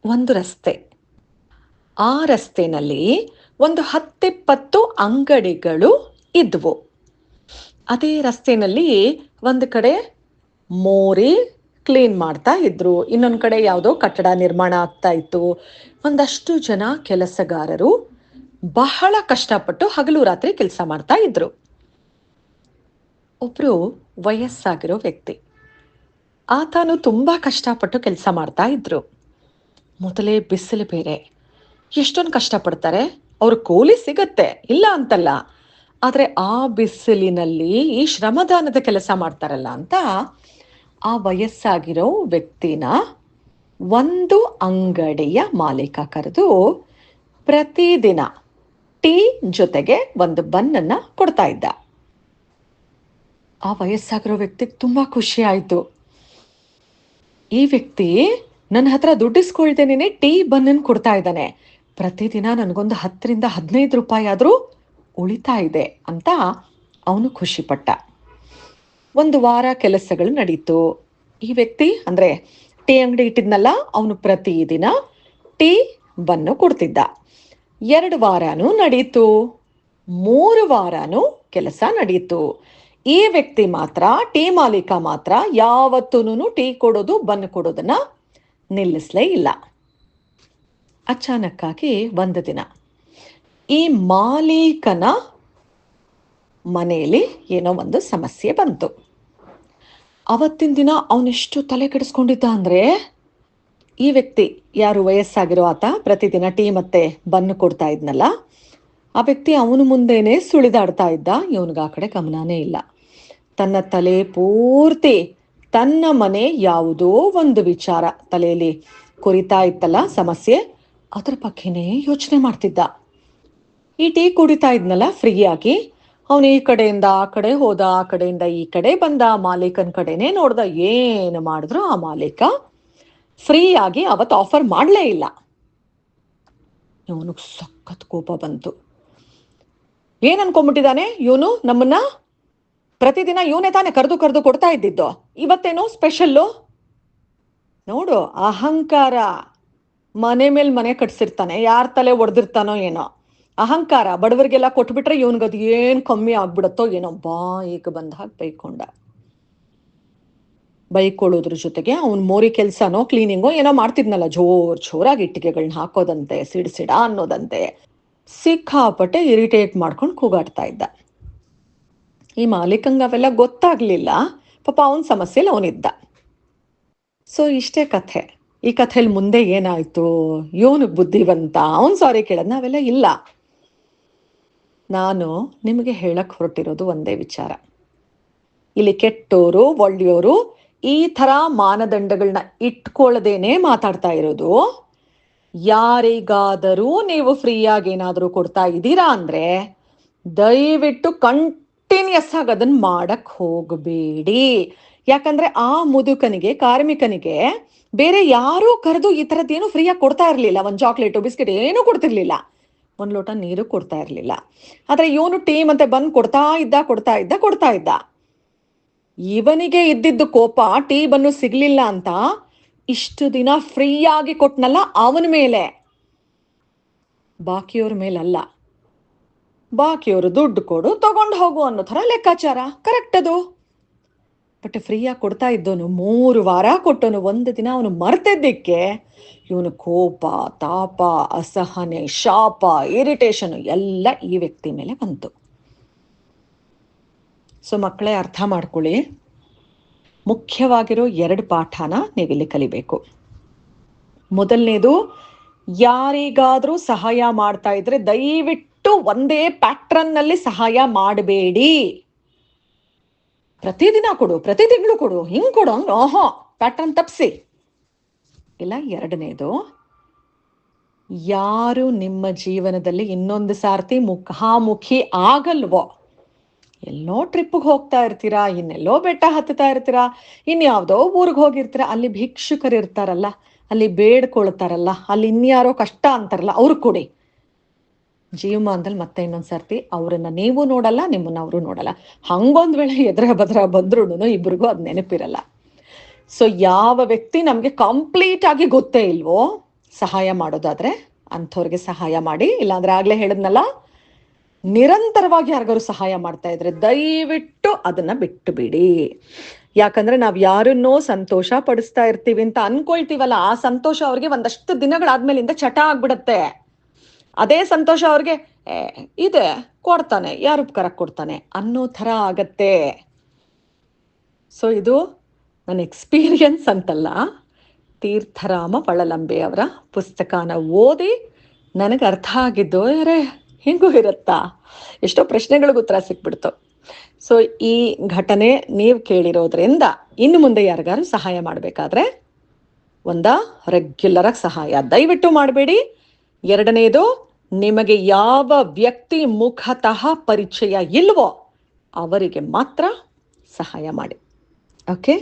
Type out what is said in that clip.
ಒಂದು ರಸ್ತೆ. ಆ ರಸ್ತೆನಲ್ಲಿ ಒಂದು 10-20 ಅಂಗಡಿಗಳು ಇದ್ವು. ಅದೇ ರಸ್ತೆನಲ್ಲಿ ಒಂದು ಕಡೆ ಮೋರಿ ಕ್ಲೀನ್ ಮಾಡ್ತಾ ಇದ್ರು, ಇನ್ನೊಂದು ಕಡೆ ಯಾವುದೋ ಕಟ್ಟಡ ನಿರ್ಮಾಣ ಆಗ್ತಾ ಇತ್ತು. ಒಂದಷ್ಟು ಜನ ಕೆಲಸಗಾರರು ಬಹಳ ಕಷ್ಟಪಟ್ಟು ಹಗಲು ರಾತ್ರಿ ಕೆಲಸ ಮಾಡ್ತಾ ಇದ್ರು. ಒಬ್ರು ವಯಸ್ಸಾಗಿರೋ ವ್ಯಕ್ತಿ, ಆತನು ತುಂಬಾ ಕಷ್ಟಪಟ್ಟು ಕೆಲಸ ಮಾಡ್ತಾ ಇದ್ರು. ಮೊದಲೇ ಬಿಸಿಲು ಬೇರೆ, ಎಷ್ಟೊಂದು ಕಷ್ಟಪಡ್ತಾರೆ. ಅವ್ರ ಕೂಲಿ ಸಿಗತ್ತೆ, ಇಲ್ಲ ಅಂತಲ್ಲ, ಆದರೆ ಆ ಬಿಸಿಲಿನಲ್ಲಿ ಈ ಶ್ರಮದಾನದ ಕೆಲಸ ಮಾಡ್ತಾರಲ್ಲ ಅಂತ ಆ ವಯಸ್ಸಾಗಿರೋ ವ್ಯಕ್ತಿನ ಒಂದು ಅಂಗಡಿಯ ಮಾಲೀಕ ಕರೆದು ಪ್ರತಿದಿನ ಟೀ ಜೊತೆಗೆ ಒಂದು ಬನ್ನನ್ನ ಕೊಡ್ತಾ ಇದ್ದ. ಆ ವಯಸ್ಸಾಗಿರೋ ವ್ಯಕ್ತಿಗೆ ತುಂಬಾ ಖುಷಿ ಆಯ್ತು. ಈ ವ್ಯಕ್ತಿ ನನ್ನ ಹತ್ರ ದುಡ್ಡಿಸ್ಕೊಳ್ದೇನೆ ಟೀ ಬನ್ನನ್ನು ಕೊಡ್ತಾ ಇದ್ದಾನೆ, ಪ್ರತಿದಿನ ನನಗೊಂದು 10-15 ರೂಪಾಯಿ ಆದರೂ ಉಳಿತಾ ಇದೆ ಅಂತ ಅವನು ಖುಷಿ ಪಟ್ಟ. ಒಂದು ವಾರ ಕೆಲಸಗಳು ನಡೀತು. ಈ ವ್ಯಕ್ತಿ ಅಂದ್ರೆ ಟೀ ಅಂಗಡಿ ಇಟ್ಟಿದ್ನಲ್ಲ, ಅವನು ಪ್ರತಿದಿನ ಟೀ ಬನ್ನು ಕೊಡ್ತಿದ್ದ. 2 ವಾರನೂ ನಡೀತು, 3 ವಾರನೂ ಕೆಲಸ ನಡೀತು. ಈ ವ್ಯಕ್ತಿ ಮಾತ್ರ, ಟೀ ಮಾಲೀಕ ಮಾತ್ರ ಯಾವತ್ತೂ ಟೀ ಕೊಡೋದು ಬನ್ನು ಕೊಡೋದನ್ನ ನಿಲ್ಲಿಸ್ಲೇ ಇಲ್ಲ. ಅಚಾನಕ್ಕಾಗಿ ಒಂದು ದಿನ ಈ ಮಾಲೀಕನ ಮನೆಯಲ್ಲಿ ಏನೋ ಒಂದು ಸಮಸ್ಯೆ ಬಂತು. ಅವತ್ತಿನ ದಿನ ಅವನೆಷ್ಟು ತಲೆ ಕೆಡಿಸ್ಕೊಂಡಿದ್ದ ಅಂದ್ರೆ, ಈ ವ್ಯಕ್ತಿ ಯಾರು ವಯಸ್ಸಾಗಿರೋ ಆತ ಪ್ರತಿದಿನ ಟೀ ಮತ್ತೆ ಬನ್ನು ಕೊಡ್ತಾ ಇದ್ನಲ್ಲ, ಆ ವ್ಯಕ್ತಿ ಅವನು ಮುಂದೆನೆ ಸುಳಿದಾಡ್ತಾ ಇದ್ದ. ಇವನಿಗೆ ಆ ಕಡೆ ಗಮನನೇ ಇಲ್ಲ. ತನ್ನ ತಲೆ ಪೂರ್ತಿ ತನ್ನ ಮನೆ ಯಾವುದೋ ಒಂದು ವಿಚಾರ ತಲೆಯಲ್ಲಿ ಕೊರಿತಾ ಇತ್ತಲ್ಲ, ಸಮಸ್ಯೆ, ಅದ್ರ ಬಗ್ಗೆನೇ ಯೋಚನೆ ಮಾಡ್ತಿದ್ದ. ಈ ಟೀ ಕುಡಿತಾ ಇದ್ನಲ್ಲ ಫ್ರೀಯಾಗಿ, ಅವನು ಈ ಕಡೆಯಿಂದ ಆ ಕಡೆ ಹೋದ, ಆ ಕಡೆಯಿಂದ ಈ ಕಡೆ ಬಂದ, ಮಾಲೀಕನ ಕಡೆನೇ ನೋಡ್ದ. ಏನು ಮಾಡಿದ್ರು ಆ ಮಾಲೀಕ ಫ್ರೀಯಾಗಿ ಅವತ್ತು ಆಫರ್ ಮಾಡಲೇ ಇಲ್ಲ. ಇವನಿಗೆ ಸಖತ್ ಕೋಪ ಬಂತು. ಏನ್ ಅನ್ಕೊಂಡ್ಬಿಟ್ಟಿದ್ದಾನೆ ಇವನು, ನಮ್ಮನ್ನ ಪ್ರತಿದಿನ ಇವನೇ ತಾನೇ ಕರೆದು ಕೊಡ್ತಾ ಇದ್ದಿದ್ದು, ಇವತ್ತೇನೋ ಸ್ಪೆಷಲ್ಲು. ನೋಡು, ಅಹಂಕಾರ ಮನೆ ಮೇಲೆ ಮನೆ ಕಟ್ಸಿರ್ತಾನೆ, ಯಾರ ತಲೆ ಒಡೆದಿರ್ತಾನೋ ಏನೋ. ಅಹಂಕಾರ, ಬಡವರಿಗೆಲ್ಲ ಕೊಟ್ಬಿಟ್ರೆ ಇವನ್ಗದು ಏನ್ ಕಮ್ಮಿ ಆಗ್ಬಿಡತ್ತೋ ಏನೋ. ಈಗ ಬಂದ ಹಾಗೆ ಬೈಕೊಂಡ. ಬೈಕೊಳ್ಳೋದ್ರ ಜೊತೆಗೆ ಅವನ್ ಮೋರಿ ಕೆಲ್ಸನೋ ಕ್ಲೀನಿಂಗೋ ಏನೋ ಮಾಡ್ತಿದ್ನಲ್ಲ, ಜೋರಾಗಿ ಇಟ್ಟಿಗೆಗಳನ್ನ ಹಾಕೋದಂತೆ, ಸಿಡ ಅನ್ನೋದಂತೆ, ಸಿಕ್ಕಾಪಟ್ಟೆ ಇರಿಟೇಟ್ ಮಾಡ್ಕೊಂಡು ಕೂಗಾಡ್ತಾ ಇದ್ದ. ಈ ಮಾಲೀಕಂಗ ಅವೆಲ್ಲ ಗೊತ್ತಾಗ್ಲಿಲ್ಲ, ಪಾಪ ಅವನ ಸಮಸ್ಯೆಲಿ ಅವನಿದ್ದ. ಸೊ ಇಷ್ಟೇ ಕಥೆ. ಈ ಕಥೆಯಲ್ಲಿ ಮುಂದೆ ಏನಾಯ್ತು, ಇವನಿಗೆ ಬುದ್ಧಿವಂತ, ಅವನ್ ಸಾರಿ ಕೇಳದ್ ನಾವೆಲ್ಲ ಇಲ್ಲ. ನಾನು ನಿಮಗೆ ಹೇಳಕ್ ಹೊರಟಿರೋದು ಒಂದೇ ವಿಚಾರ. ಇಲ್ಲಿ ಕೆಟ್ಟೋರು ಒಳ್ಳೆಯೋರು ಈ ತರ ಮಾನದಂಡಗಳನ್ನ ಇಟ್ಕೊಳ್ಳದೇನೆ ಮಾತಾಡ್ತಾ ಇರೋದು. ಯಾರಿಗಾದರೂ ನೀವು ಫ್ರೀಯಾಗಿ ಏನಾದರೂ ಕೊಡ್ತಾ ಇದ್ದೀರಾ ಅಂದ್ರೆ ದಯವಿಟ್ಟು ಕಂಟಿನ್ಯೂಸ್ ಆಗಿ ಅದನ್ನ ಮಾಡಕ್ ಹೋಗಬೇಡಿ. ಯಾಕಂದ್ರೆ ಆ ಮುದುಕನಿಗೆ, ಕಾರ್ಮಿಕನಿಗೆ ಬೇರೆ ಯಾರೂ ಕರೆದು ಈ ಥರದ್ದೇನು ಫ್ರೀಯಾಗಿ ಕೊಡ್ತಾ ಇರಲಿಲ್ಲ. ಒಂದು ಚಾಕ್ಲೇಟು ಬಿಸ್ಕೆಟ್ ಏನೂ ಕೊಡ್ತಿರ್ಲಿಲ್ಲ, ಒಂದು ಲೋಟ ನೀರು ಕೊಡ್ತಾ ಇರಲಿಲ್ಲ. ಆದರೆ ಇವನು ಟೀ ಮತ್ತೆ ಬಂದು ಕೊಡ್ತಾ ಇದ್ದ. ಇವನಿಗೆ ಇದ್ದಿದ್ದು ಕೋಪ, ಟೀ ಬನ್ನು ಸಿಗ್ಲಿಲ್ಲ ಅಂತ ಇಷ್ಟು ದಿನ ಫ್ರೀಯಾಗಿ ಕೊಟ್ನಲ್ಲ ಅವನ ಮೇಲೆ, ಬಾಕಿಯವ್ರ ಮೇಲಲ್ಲ. ಬಾಕಿಯವರು ದುಡ್ಡು ಕೊಡು ತಗೊಂಡು ಹೋಗು ಅನ್ನೋ ಥರ ಲೆಕ್ಕಾಚಾರ, ಕರೆಕ್ಟ್ ಅದು. ಬಟ್ ಫ್ರೀಯಾಗಿ ಕೊಡ್ತಾ ಇದ್ದವನು 3 ವಾರ ಕೊಟ್ಟವನು, ಒಂದು ದಿನ ಅವನು ಮರ್ತಿದ್ದಕ್ಕೆ ಇವನು ಕೋಪ, ತಾಪ, ಅಸಹನೆ, ಶಾಪ, ಇರಿಟೇಷನ್ ಎಲ್ಲ ಈ ವ್ಯಕ್ತಿ ಮೇಲೆ ಬಂತು. ಸೊ ಮಕ್ಕಳೇ, ಅರ್ಥ ಮಾಡ್ಕೊಳ್ಳಿ, ಮುಖ್ಯವಾಗಿರೋ 2 ಪಾಠನ ನೀವಿಲ್ಲಿ ಕಲಿಬೇಕು. ಮೊದಲನೇದು, ಯಾರಿಗಾದ್ರೂ ಸಹಾಯ ಮಾಡ್ತಾ ಇದ್ರೆ ದಯವಿಟ್ಟು ಒಂದೇ ಪ್ಯಾಟ್ರನ್ ನಲ್ಲಿ ಸಹಾಯ ಮಾಡಬೇಡಿ. ಪ್ರತಿದಿನ ಕೊಡು, ಪ್ರತಿ ತಿಂಗಳು ಕೊಡು, ಹಿಂಗ್ ಕೊಡು, ಹಂಗ ಪ್ಯಾಟ್ರನ್ ತಪ್ಸಿ ಇಲ್ಲ. 2ನೇದು, ಯಾರು ನಿಮ್ಮ ಜೀವನದಲ್ಲಿ ಇನ್ನೊಂದು ಸಾರ್ತಿ ಮುಖಾಮುಖಿ ಆಗಲ್ವೋ, ಎಲ್ಲೋ ಟ್ರಿಪ್ಗೆ ಹೋಗ್ತಾ ಇರ್ತೀರಾ, ಇನ್ನೆಲ್ಲೋ ಬೆಟ್ಟ ಹತ್ತುತ್ತಾ ಇರ್ತೀರಾ, ಇನ್ಯಾವುದೋ ಊರಿಗೆ ಹೋಗಿರ್ತೀರಾ, ಅಲ್ಲಿ ಭಿಕ್ಷುಕರು ಇರ್ತಾರಲ್ಲ, ಅಲ್ಲಿ ಬೇಡ್ಕೊಳ್ತಾರಲ್ಲ, ಅಲ್ಲಿ ಇನ್ಯಾರೋ ಕಷ್ಟ ಅಂತಾರಲ್ಲ, ಅವ್ರಿಗೆ ಕೊಡಿ. ಜೀವಮಾನದಲ್ಲಿ ಮತ್ತೆ ಇನ್ನೊಂದು ಸರ್ತಿ ಅವರನ್ನ ನೀವು ನೋಡಲ್ಲ, ನಿಮ್ಮನ್ನ ಅವರು ನೋಡಲ್ಲ. ಹಂಗೊಂದ್ ವೇಳೆ ಎದುರ ಬದ್ರ ಬಂದ್ರೂ ಇಬ್ರಿಗೂ ಅದು ನೆನಪಿರಲ್ಲ. ಸೊ ಯಾವ ವ್ಯಕ್ತಿ ನಮ್ಗೆ ಕಂಪ್ಲೀಟ್ ಆಗಿ ಗೊತ್ತೇ ಇಲ್ವೋ ಸಹಾಯ ಮಾಡೋದಾದರೆ ಅಂಥವ್ರಿಗೆ ಸಹಾಯ ಮಾಡಿ. ಇಲ್ಲಾಂದರೆ ಆಗಲೇ ಹೇಳಿದ್ನಲ್ಲ, ನಿರಂತರವಾಗಿ ಯಾರಿಗಾರು ಸಹಾಯ ಮಾಡ್ತಾ ಇದ್ರೆ ದಯವಿಟ್ಟು ಅದನ್ನು ಬಿಟ್ಟು ಬಿಡಿ. ಯಾಕಂದರೆ ನಾವು ಯಾರನ್ನೋ ಸಂತೋಷ ಪಡಿಸ್ತಾ ಇರ್ತೀವಿ ಅಂತ ಅನ್ಕೊಳ್ತೀವಲ್ಲ, ಆ ಸಂತೋಷ ಅವ್ರಿಗೆ ಒಂದಷ್ಟು ದಿನಗಳಾದ್ಮೇಲಿಂದ ಚಟ ಆಗ್ಬಿಡತ್ತೆ. ಅದೇ ಸಂತೋಷ ಅವ್ರಿಗೆ ಇದೆ ಕೊಡ್ತಾನೆ, ಯಾರು ಉಪಕಾರ ಕೊಡ್ತಾನೆ ಅನ್ನೋ ಥರ ಆಗತ್ತೆ. ಸೊ ಇದು ನನ್ನ ಎಕ್ಸ್ಪೀರಿಯನ್ಸ್ ಅಂತಲ್ಲ, ತೀರ್ಥರಾಮ ಪಳಲಂಬೆ ಅವರ ಪುಸ್ತಕನ ಓದಿ ನನಗೆ ಅರ್ಥ ಆಗಿದ್ದು, ಯಾರೇ ಹಿಂಗೂ ಇರುತ್ತಾ, ಎಷ್ಟೋ ಪ್ರಶ್ನೆಗಳಿಗೂ ಉತ್ತರ ಸಿಕ್ಬಿಡ್ತು. ಸೊ ಈ ಘಟನೆ ನೀವು ಕೇಳಿರೋದ್ರಿಂದ ಇನ್ನು ಮುಂದೆ ಯಾರಿಗಾರು ಸಹಾಯ ಮಾಡಬೇಕಾದ್ರೆ ರೆಗ್ಯುಲರಾಗಿ ಸಹಾಯ ದಯವಿಟ್ಟು ಮಾಡಬೇಡಿ. ಎರಡನೇದು, ನಿಮಗೆ ಯಾವ ವ್ಯಕ್ತಿ ಮುಖತಃ ಪರಿಚಯ ಇಲ್ವೋ ಅವರಿಗೆ ಮಾತ್ರ ಸಹಾಯ ಮಾಡಿ. ಓಕೆ.